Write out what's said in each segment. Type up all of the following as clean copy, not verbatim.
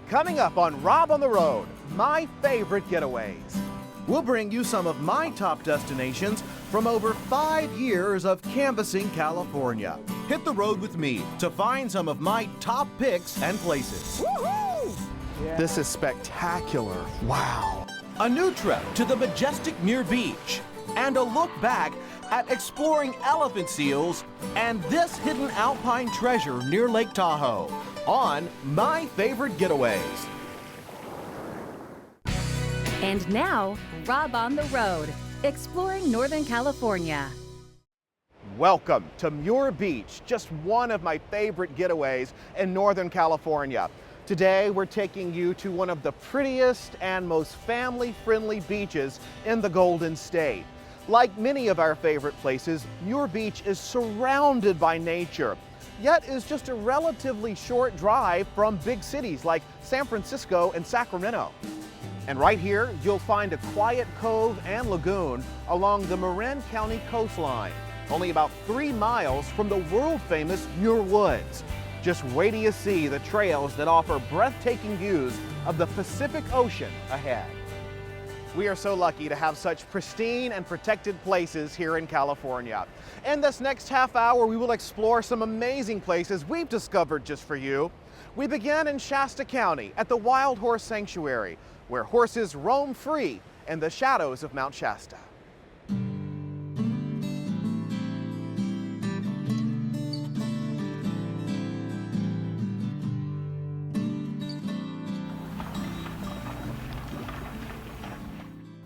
Coming up on Rob on the Road, my favorite getaways. We'll bring you some of my top destinations from over 5 years of canvassing California. Hit the road with me to find some of my top picks and places. Woohoo! Yeah. This is spectacular. Wow. A new trip to the majestic Muir Beach and a look back at exploring elephant seals and this hidden alpine treasure near Lake Tahoe on My Favorite Getaways. And now, Rob on the Road, exploring Northern California. Welcome to Muir Beach, just one of my favorite getaways in Northern California. Today, we're taking you to one of the prettiest and most family-friendly beaches in the Golden State. Like many of our favorite places, Muir Beach is surrounded by nature, yet is just a relatively short drive from big cities like San Francisco and Sacramento. And right here, you'll find a quiet cove and lagoon along the Marin County coastline, only about 3 miles from the world-famous Muir Woods. Just wait till you see the trails that offer breathtaking views of the Pacific Ocean ahead. We are so lucky to have such pristine and protected places here in California. In this next half hour, we will explore some amazing places we've discovered just for you. We begin in Shasta County at the Wild Horse Sanctuary, where horses roam free in the shadows of Mount Shasta.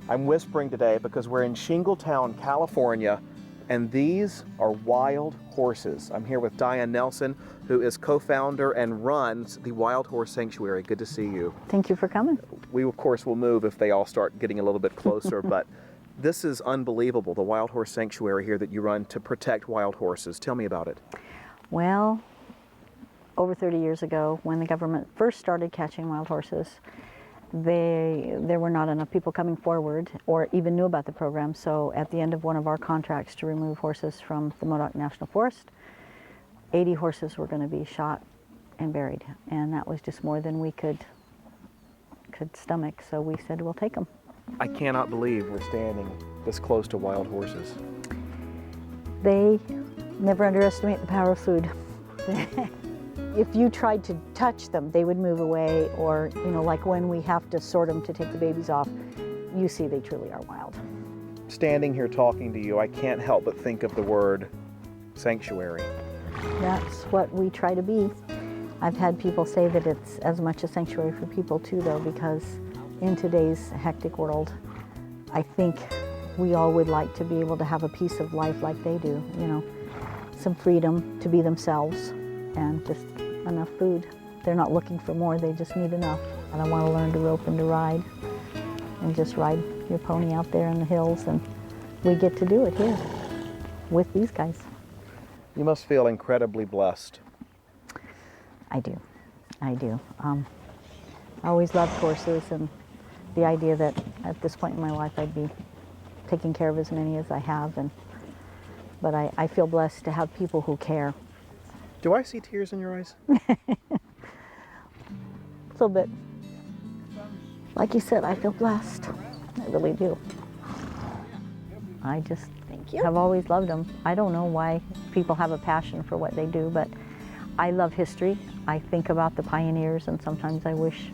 I'm whispering today because we're in Shingletown, California, and these are wild horses. I'm here with Diane Nelson, who is co-founder and runs the Wild Horse Sanctuary. Good to see you. Thank you for coming. We, of course, will move if they all start getting a little bit closer, but this is unbelievable, the Wild Horse Sanctuary here that you run to protect wild horses. Tell me about it. Well, over 30 years ago, when the government first started catching wild horses, there were not enough people coming forward or even knew about the program. So at the end of one of our contracts to remove horses from the Moaning National Forest, 80 horses were going to be shot and buried. And that was just more than we could stomach. So we said, we'll take them. I cannot believe we're standing this close to wild horses. They never underestimate the power of food. If you tried to touch them, they would move away, or, you know, like when we have to sort them to take the babies off, you see they truly are wild. Standing here talking to you, I can't help but think of the word sanctuary. That's what we try to be. I've had people say that it's as much a sanctuary for people too, though, because in today's hectic world, I think we all would like to be able to have a piece of life like they do, you know, some freedom to be themselves and just enough food. They're not looking for more, they just need enough. And I want to learn to rope and to ride and just ride your pony out there in the hills, and we get to do it here with these guys. You must feel incredibly blessed. I do. I always loved horses, and the idea that at this point in my life I'd be taking care of as many as I have, but I feel blessed to have people who care. Do I see tears in your eyes? A little bit. Like you said, I feel blessed. I really do. I just have always loved them. I don't know why people have a passion for what they do, but I love history. I think about the pioneers, and sometimes I wish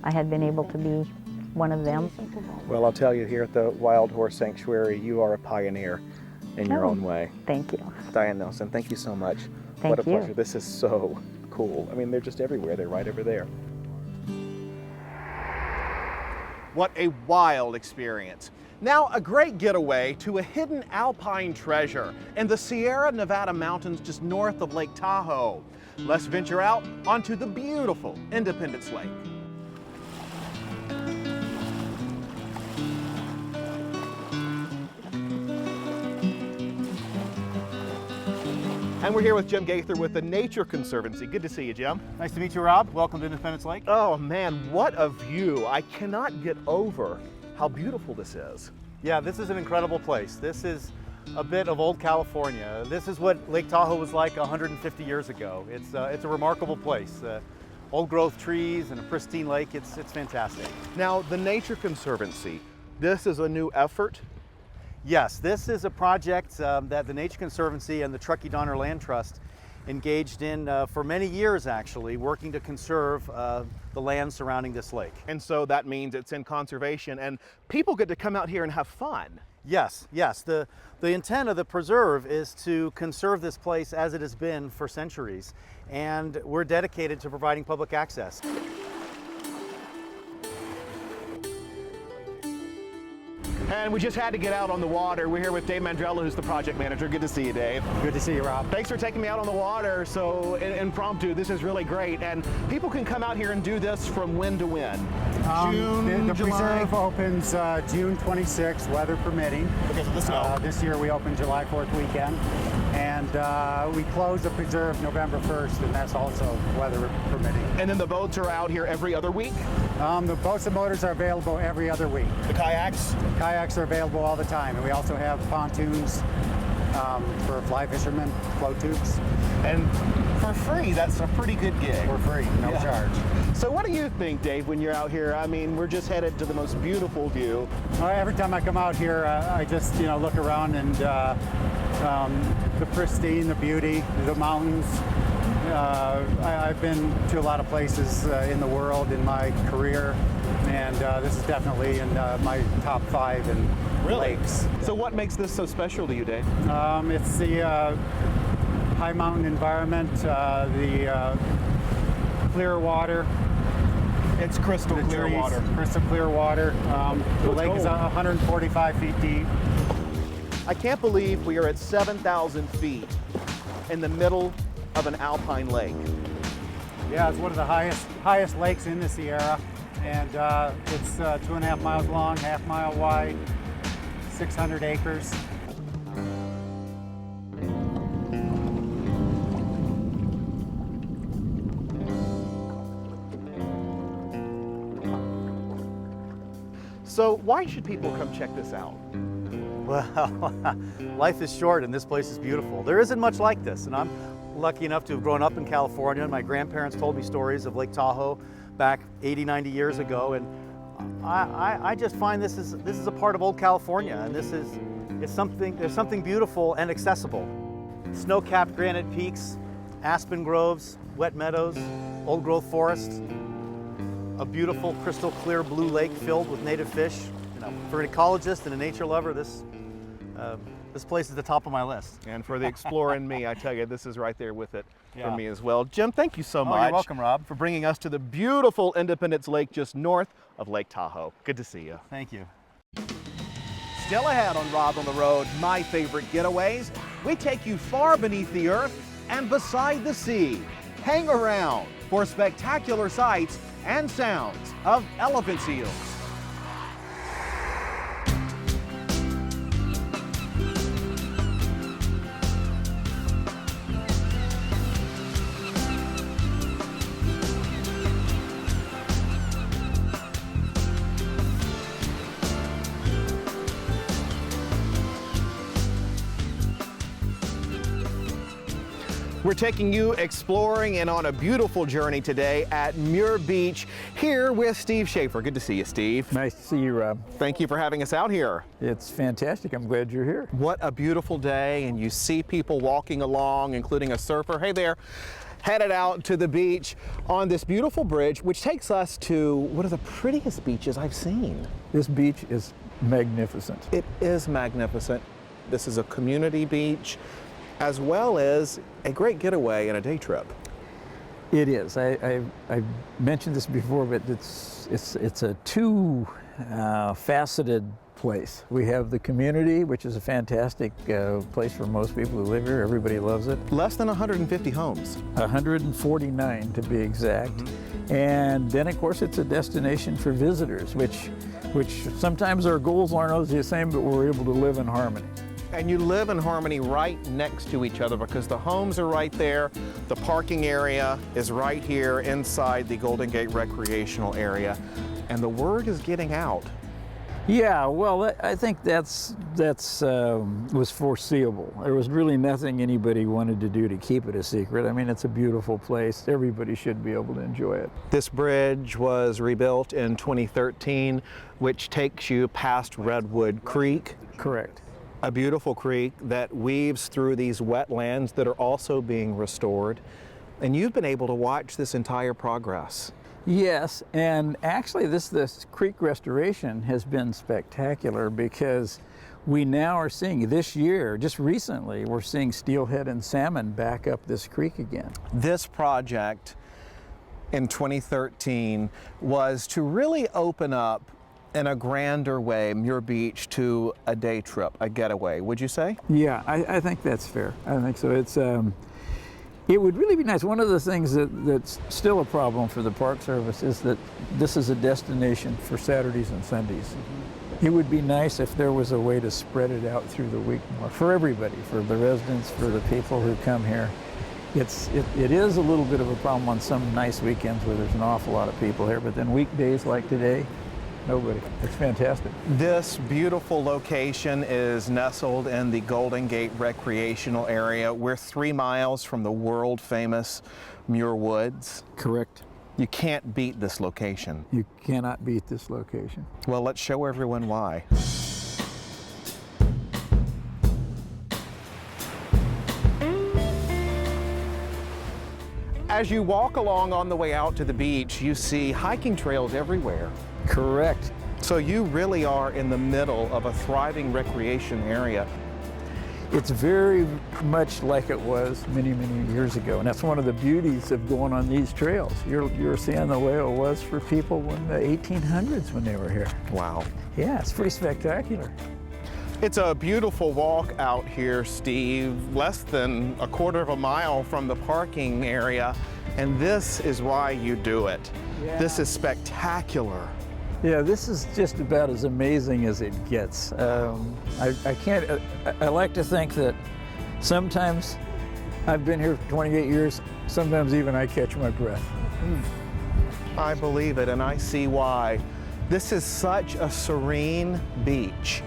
I had been able to be one of them. Well, I'll tell you, here at the Wild Horse Sanctuary, you are a pioneer in your own way. Thank you. Diane Nelson, thank you so much. Thank you. What a pleasure. you. This is so cool. I mean, they're just everywhere. They're right over there. What a wild experience. Now a great getaway to a hidden alpine treasure in the Sierra Nevada mountains just north of Lake Tahoe. Let's venture out onto the beautiful Independence Lake. And we're here with Jim Gaither with the Nature Conservancy. Good to see you, Jim. Nice to meet you, Rob. Welcome to Independence Lake. Oh man, what a view. I cannot get over how beautiful this is. Yeah, this is an incredible place. This is a bit of old California. This is what Lake Tahoe was like 150 years ago. It's a remarkable place. old growth trees and a pristine lake. It's fantastic. Now, the Nature Conservancy, this is a new effort. Yes, this is a project that the Nature Conservancy and the Truckee Donner Land Trust engaged in for many years, actually, working to conserve the land surrounding this lake. And so that means it's in conservation and people get to come out here and have fun. Yes, yes. The intent of the preserve is to conserve this place as it has been for centuries, and we're dedicated to providing public access. And we just had to get out on the water. We're here with Dave Mandrella, who's the project manager. Good to see you, Dave. Good to see you, Rob. Thanks for taking me out on the water. So impromptu, this is really great. And people can come out here and do this from when to when? June, the July? preserve opens June 26th, weather permitting. Because of the snow. This year we opened July 4th weekend. And we close the preserve November 1st, and that's also weather permitting. And then the boats are out here every other week? The boats and motors are available every other week. The kayaks? Kayaks are available all the time, and we also have pontoons for fly fishermen, float tubes. And for free, that's a pretty good gig. For free, no charge. So what do you think, Dave, when you're out here? I mean, we're just headed to the most beautiful view. Every time I come out here, I just look around and the pristine, the beauty, the mountains. I've been to a lot of places in the world in my career, and this is definitely in my top 5 in lakes. So what makes this so special to you, Dave? It's the high mountain environment, the clear water. It's crystal clear trees, water. Crystal clear water. The lake is 145 feet deep. I can't believe we are at 7,000 feet in the middle of an alpine lake. Yeah, it's one of the highest lakes in the Sierra, and it's 2.5 miles long, half-mile wide, 600 acres. So why should people come check this out? Well, life is short and this place is beautiful. There isn't much like this, and I'm lucky enough to have grown up in California. My grandparents told me stories of Lake Tahoe back 80, 90 years ago, and I just find this is a part of old California, and there's something beautiful and accessible. Snow-capped granite peaks, aspen groves, wet meadows, old growth forests, a beautiful crystal clear blue lake filled with native fish. For an ecologist and a nature lover, this place is the top of my list. And for the explorer in me, I tell you, this is right there with it for Yeah. me as well. Jim, thank you so much. You're welcome, Rob. For bringing us to the beautiful Independence Lake just north of Lake Tahoe. Good to see you. Thank you. Still ahead on Rob on the Road, my favorite getaways. We take you far beneath the earth and beside the sea. Hang around for spectacular sights and sounds of elephant seals. We're taking you exploring and on a beautiful journey today at Muir Beach here with Steve Schaefer. Good to see you, Steve. Nice to see you, Rob. Thank you for having us out here. It's fantastic. I'm glad you're here. What a beautiful day, and you see people walking along, including a surfer. Hey there. Headed out to the beach on this beautiful bridge, which takes us to one of the prettiest beaches I've seen. This beach is magnificent. It is magnificent. This is a community beach, as well as a great getaway and a day trip. It is. I've mentioned this before, but it's a two-faceted place. We have the community, which is a fantastic place for most people who live here. Everybody loves it. Less than 150 homes. 149 to be exact. And then, of course, it's a destination for visitors, which sometimes our goals aren't always the same, but we're able to live in harmony. And you live in harmony right next to each other because the homes are right there. The parking area is right here inside the Golden Gate recreational area. And the word is getting out Yeah, well, I think that's was foreseeable. There was really nothing anybody wanted to do to keep it a secret. I mean, it's a beautiful place. Everybody should be able to enjoy it. This bridge was rebuilt in 2013, which takes you past Redwood Creek. Correct. A beautiful creek that weaves through these wetlands that are also being restored. And you've been able to watch this entire progress. Yes, and actually this creek restoration has been spectacular because we now are seeing this year, just recently, we're seeing steelhead and salmon back up this creek again. This project in 2013 was to really open up in a grander way Muir Beach to a day trip, a getaway, would you say? Yeah, I think that's fair. I think so. It would really be nice. One of the things that's still a problem for the Park Service is that this is a destination for Saturdays and Sundays. It would be nice if there was a way to spread it out through the week more for everybody, for the residents, for the people who come here. It is a little bit of a problem on some nice weekends where there's an awful lot of people here, but then weekdays like today, nobody. It's fantastic. This beautiful location is nestled in the Golden Gate recreational area. We're 3 miles from the world famous Muir Woods. Correct. You can't beat this location. You cannot beat this location. Well, let's show everyone why. As you walk along on the way out to the beach, you see hiking trails everywhere. Correct. So you really are in the middle of a thriving recreation area. It's very much like it was many, many years ago, and that's one of the beauties of going on these trails. You're seeing the way it was for people in the 1800s when they were here. Wow. Yeah, it's pretty spectacular. It's a beautiful walk out here, Steve, less than a quarter of a mile from the parking area, and this is why you do it. Yeah. This is spectacular. Yeah, this is just about as amazing as it gets. I like to think that sometimes I've been here for 28 years, sometimes even I catch my breath. I believe it, and I see why. This is such a serene beach.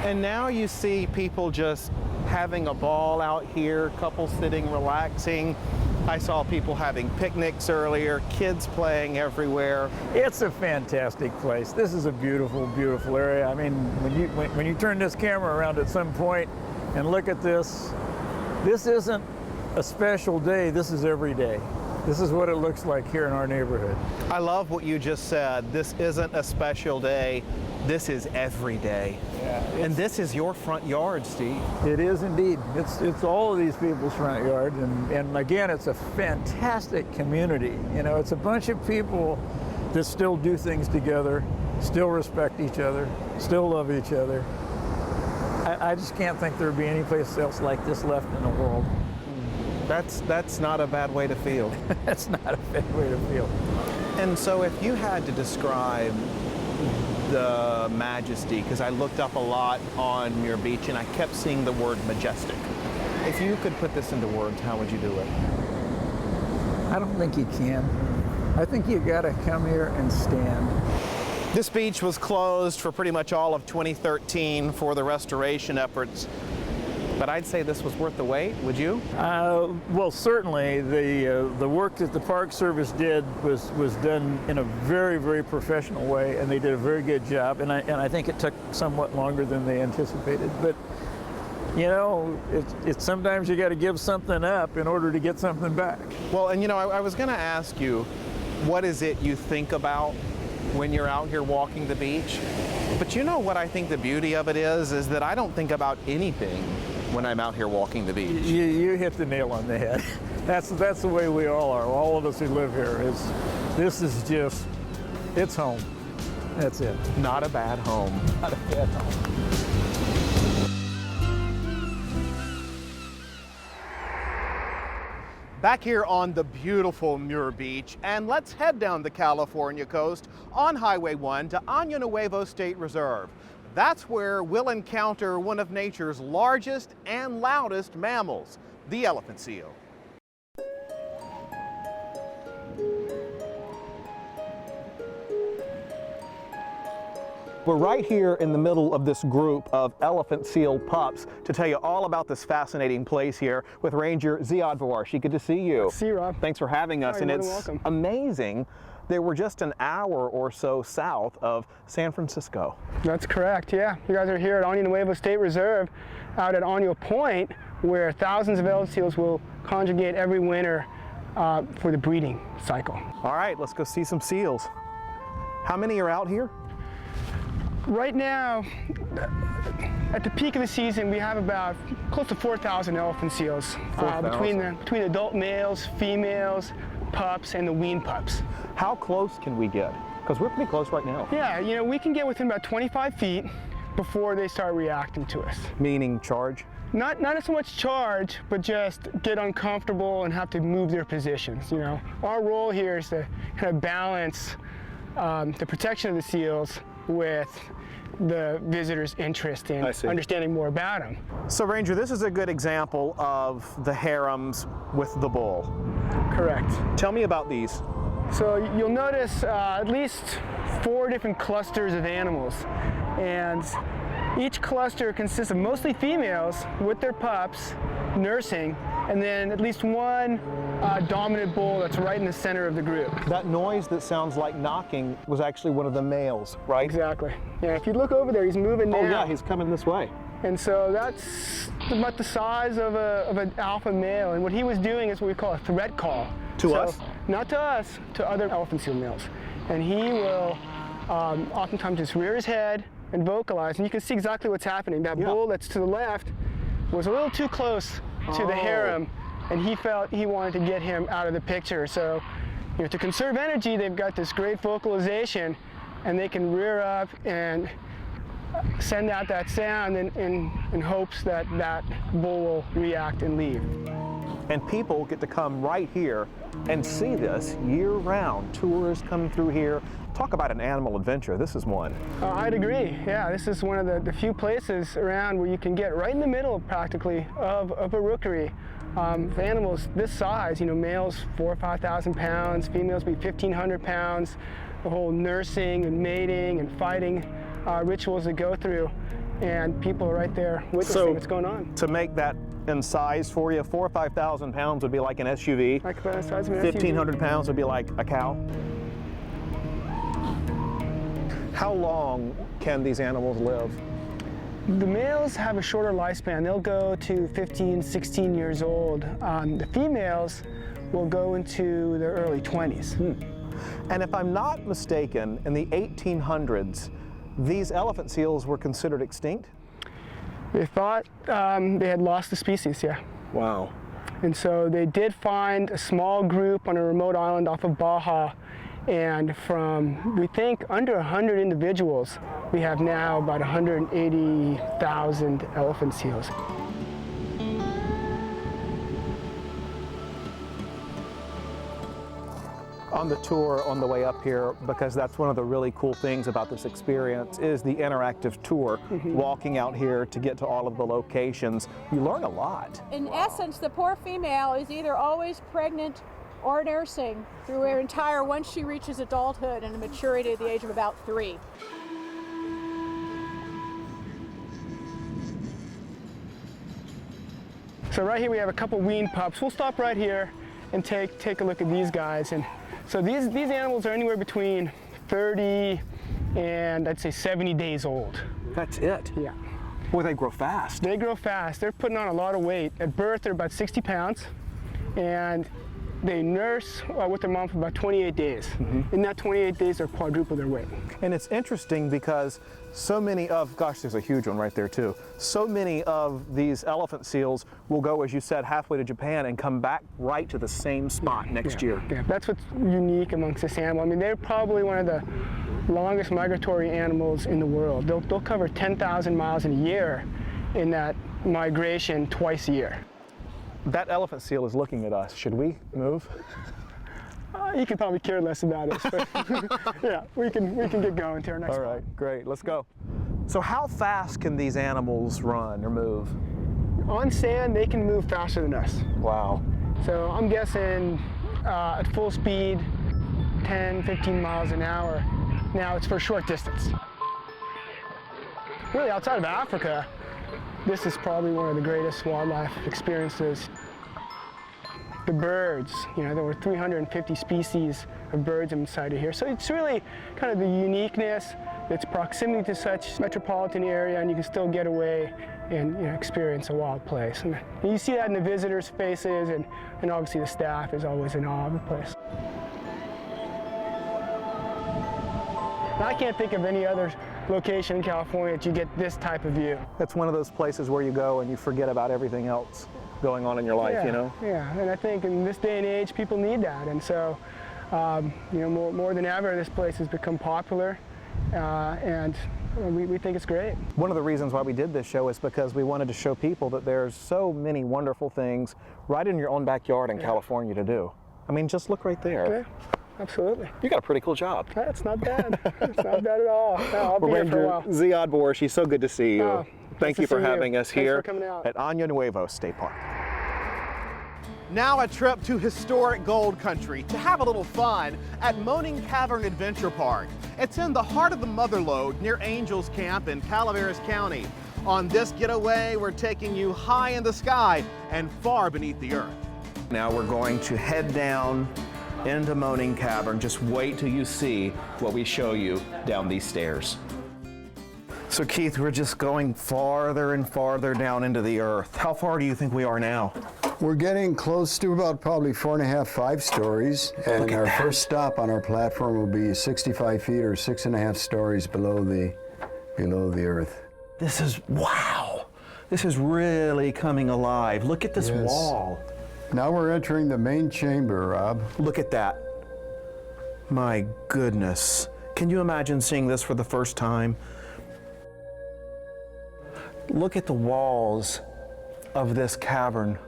And now you see people just having a ball out here, couples sitting, relaxing. I saw people having picnics earlier, kids playing everywhere. It's a fantastic place. This is a beautiful, beautiful area. I mean, when you turn this camera around at some point and look at this, this isn't a special day, this is every day. This is what it looks like here in our neighborhood. I love what you just said. This isn't a special day. This is every day. Yeah, and this is your front yard, Steve. It is indeed. It's all of these people's front yard, and again, it's a fantastic community. You know, it's a bunch of people that still do things together, still respect each other, still love each other. I just can't think there'd be any place else like this left in the world. That's not a bad way to feel. That's not a bad way to feel. And so if you had to describe the majesty, because I looked up a lot on Muir Beach and I kept seeing the word majestic. If you could put this into words, how would you do it? I don't think you can. I think you gotta come here and stand. This beach was closed for pretty much all of 2013 for the restoration efforts. But I'd say this was worth the wait, would you? Well, certainly the work that the Park Service did was done in a very, very professional way, and they did a very good job. And I think it took somewhat longer than they anticipated. But you know, it's sometimes you got to give something up in order to get something back. Well, and you know, I was going to ask you, what is it you think about when you're out here walking the beach? But you know what I think the beauty of it is that I don't think about anything when I'm out here walking the beach. You hit the nail on the head. That's the way we all are. All of us who live here this is just, it's home. That's it. Not a bad home. Not a bad home. Back here on the beautiful Muir Beach, and let's head down the California coast on Highway 1 to Ano Nuevo State Reserve. That's where we'll encounter one of nature's largest and loudest mammals, the elephant seal. We're right here in the middle of this group of elephant seal pups to tell you all about this fascinating place here with Ranger Ziad Vawarshi. Good to see you. See you, Rob. Thanks for having us. Oh, and you're it's welcome. amazing that we're just an hour or so south of San Francisco. That's correct, yeah. You guys are here at Ano Nuevo State Reserve out at Ano Point, where thousands of elephant seals will conjugate every winter for the breeding cycle. All right, let's go see some seals. How many are out here? Right now, at the peak of the season, we have about close to 4,000 elephant seals 4,000. between adult males, females, pups, and the wean pups. How close can we get? Because we're pretty close right now. Yeah, you know, we can get within about 25 feet before they start reacting to us. Meaning charge? Not so much charge, but just get uncomfortable and have to move their positions, you know. Our role here is to kind of balance the protection of the seals with the visitor's interest in understanding more about them. So Ranger, this is a good example of the harems with the bull. Correct. Tell me about these. So you'll notice at least 4 different clusters of animals, and each cluster consists of mostly females with their pups nursing, and then at least one dominant bull that's right in the center of the group. That noise that sounds like knocking was actually one of the males, right? Exactly. Yeah, if you look over there, he's moving now. Oh yeah, he's coming this way. And so that's about the size of an alpha male, and what he was doing is what we call a threat call. To us? Not to us, to other elephant seal males. And he will oftentimes just rear his head and vocalize, and you can see exactly what's happening. That bull that's to the left was a little too close to the harem, and he felt he wanted to get him out of the picture. So, you know, to conserve energy, they've got this great vocalization, and they can rear up and send out that sound in hopes that that bull will react and leave. And people get to come right here and see this year-round. Tours come through here. Talk about an animal adventure. This is one. I'd agree. Yeah, this is one of the few places around where you can get right in the middle, practically, of a rookery. For animals this size, you know, males 4,000 or 5,000 pounds, females be 1,500 pounds. The whole nursing and mating and fighting rituals that go through, and people are right there witnessing what's going on. To make that in size for you, 4,000 or 5,000 pounds would be like an SUV. Like the size of an 1,500 pounds would be like a cow. How long can these animals live? The males have a shorter lifespan. They'll go to 15, 16 years old. The females will go into their early 20s. And if I'm not mistaken, in the 1800s, these elephant seals were considered extinct? They thought they had lost the species, yeah. Wow. And so they did find a small group on a remote island off of Baja, and from, we think, under 100 individuals, we have now about 180,000 elephant seals. On the tour on the way up here, because that's one of the really cool things about this experience, is the interactive tour. Walking out here to get to all of the locations, you learn a lot. In essence, the poor female is either always pregnant or nursing through her entire, once she reaches adulthood and a maturity at the age of about 3. So right here we have a couple wean pups. We'll stop right here and take a look at these guys. And so these animals are anywhere between 30 and I'd say 70 days old. That's it? Yeah. Boy, they grow fast. They grow fast. They're putting on a lot of weight. At birth, they're about 60 pounds, and they nurse with their mom for about 28 days. In that 28 days, they're quadruple their weight. And it's interesting because so many of, gosh, there's a huge one right there too. So many of these elephant seals will go, as you said, halfway to Japan and come back right to the same spot next year. Yeah, that's what's unique amongst this animal. I mean, they're probably one of the longest migratory animals in the world. They'll cover 10,000 miles in a year in that migration twice a year. That elephant seal is looking at us. Should we move? You could probably care less about us, but yeah, we can get going to our next All right, great, let's go. So how fast can these animals run or move? On sand, they can move faster than us. Wow. So I'm guessing at full speed, 10, 15 miles an hour. Now it's for a short distance. really outside of Africa, this is probably one of the greatest wildlife experiences. The birds, there were 350 species of birds inside of here. So it's really kind of the uniqueness, its proximity to such metropolitan area, and you can still get away and experience a wild place. And you see that in the visitors' faces, and obviously the staff is always in awe of the place. And I can't think of any other location in California that you get this type of view. It's one of those places where you go and you forget about everything else going on in your life, Yeah, and I think in this day and age, people need that. And so, more than ever, this place has become popular, and we think it's great. One of the reasons why we did this show is because we wanted to show people that there's so many wonderful things right in your own backyard in California to do. I mean, just look right there. Yeah, absolutely. You got a pretty cool job. That's not bad. It's not bad at all. No, I'll be here for a while. Ziad Boer, she's so good to see you. Oh, Thank nice you to for see having us Thanks here for coming out. at Ano Nuevo State Park. Now a trip to historic gold country to have a little fun at Moaning Cavern Adventure Park. It's in the heart of the Motherlode near Angels Camp in Calaveras County. On this getaway, we're taking you high in the sky and far beneath the earth. Now we're going to head down into Moaning Cavern. Just wait till you see what we show you down these stairs. So Keith, we're just going farther and farther down into the earth. How far do you think we are now? We're getting close to about probably 4.5, 5 stories, and our first stop on our platform will be 65 feet or 6.5 stories below the earth. This is, wow, this is really coming alive. Look at this wall. Now we're entering the main chamber, Rob. Look at that. My goodness. Can you imagine seeing this for the first time? Look at the walls of this cavern.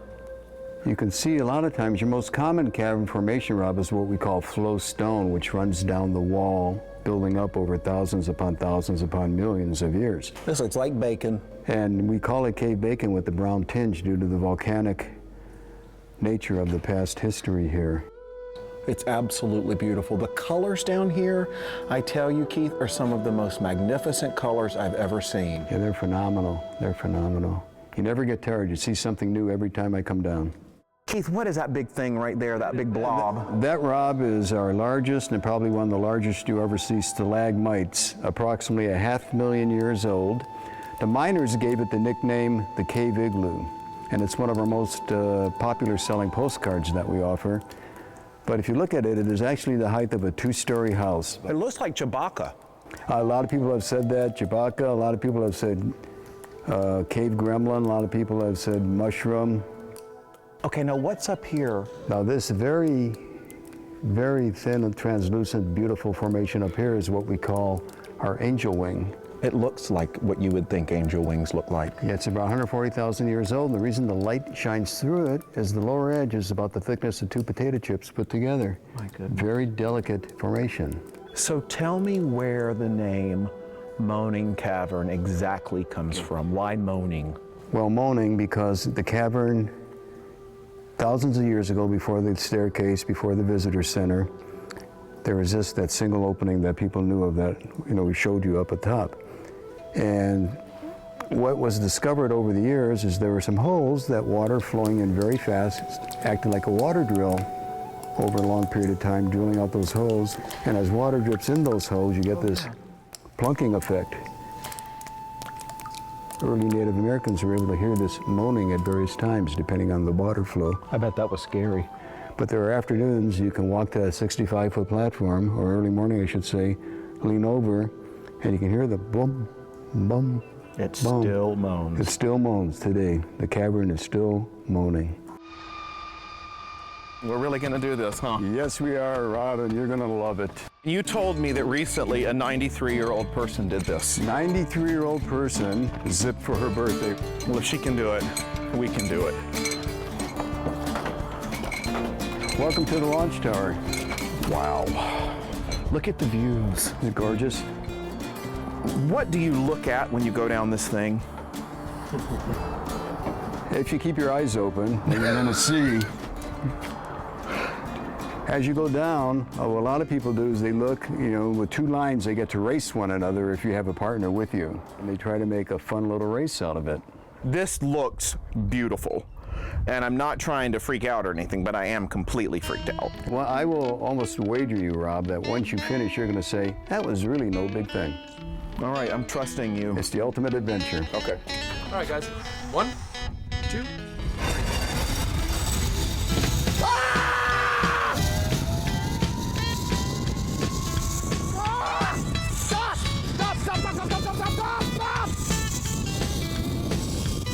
You can see a lot of times your most common cavern formation, Rob, is what we call flow stone, which runs down the wall, building up over thousands upon millions of years. This looks like bacon. And we call it cave bacon with the brown tinge due to the volcanic nature of the past history here. It's absolutely beautiful. The colors down here, I tell you, Keith, are some of the most magnificent colors I've ever seen. Yeah, they're phenomenal. They're phenomenal. You never get tired. You see something new every time I come down. Keith, what is that big thing right there, that big blob? That, Rob, is our largest and probably one of the largest you ever see stalagmites, approximately 500,000 years old. The miners gave it the nickname the Cave Igloo, and it's one of our most popular selling postcards that we offer. But if you look at it, it is actually the height of a 2-story house. It looks like Chewbacca. A lot of people have said that, Chewbacca. A lot of people have said cave gremlin. A lot of people have said mushroom. Okay, now what's up here? Now this very, very thin and translucent, beautiful formation up here is what we call our angel wing. It looks like what you would think angel wings look like. Yeah, it's about 140,000 years old. And the reason the light shines through it is the lower edge is about the thickness of 2 potato chips put together. My goodness. Very delicate formation. So tell me where the name Moaning Cavern exactly comes from. Why Moaning? Well, moaning because the cavern, thousands of years ago, before the staircase, before the visitor center, there was just that single opening that people knew of that, we showed you up at top. And what was discovered over the years is there were some holes that water flowing in very fast, acted like a water drill over a long period of time, drilling out those holes. And as water drips in those holes, you get this plunking effect. Early Native Americans were able to hear this moaning at various times, depending on the water flow. I bet that was scary. But there are afternoons you can walk to that 65-foot platform, or early morning, I should say, lean over, and you can hear the boom, boom, It boom. still moans. It still moans today. The cavern is still moaning. We're really gonna do this, huh? Yes, we are, Rob, and you're gonna love it. You told me that recently a 93-year-old person did this. 93-year-old person zipped for her birthday. Well, if she can do it, we can do it. Welcome to the launch tower. Wow. Look at the views. Isn't it gorgeous? What do you look at when you go down this thing? If you keep your eyes open, then you're gonna see As you go down, what a lot of people do is they look, you know, with two lines, they get to race one another if you have a partner with you. And they try to make a fun little race out of it. This looks beautiful. And I'm not trying to freak out or anything, but I am completely freaked out. Well, I will almost wager you, Rob, that once you finish, you're going to say, that was really no big thing. All right, I'm trusting you. It's the ultimate adventure. Okay. All right, guys. 1, 2.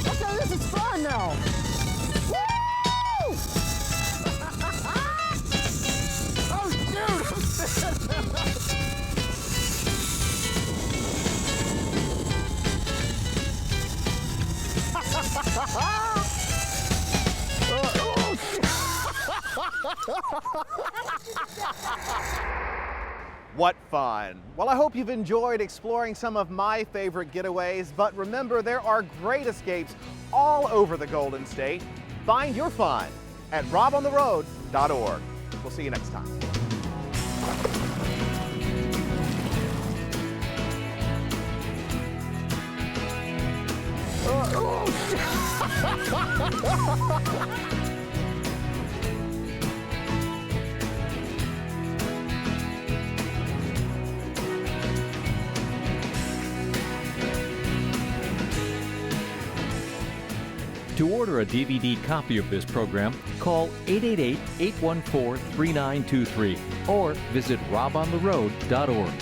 Okay, this is fun now. Woo! Oh, dude! What fun! Well, I hope you've enjoyed exploring some of my favorite getaways, but remember, there are great escapes all over the Golden State. Find your fun at robontheroad.org. We'll see you next time. To order a DVD copy of this program, call 888-814-3923 or visit robontheroad.org.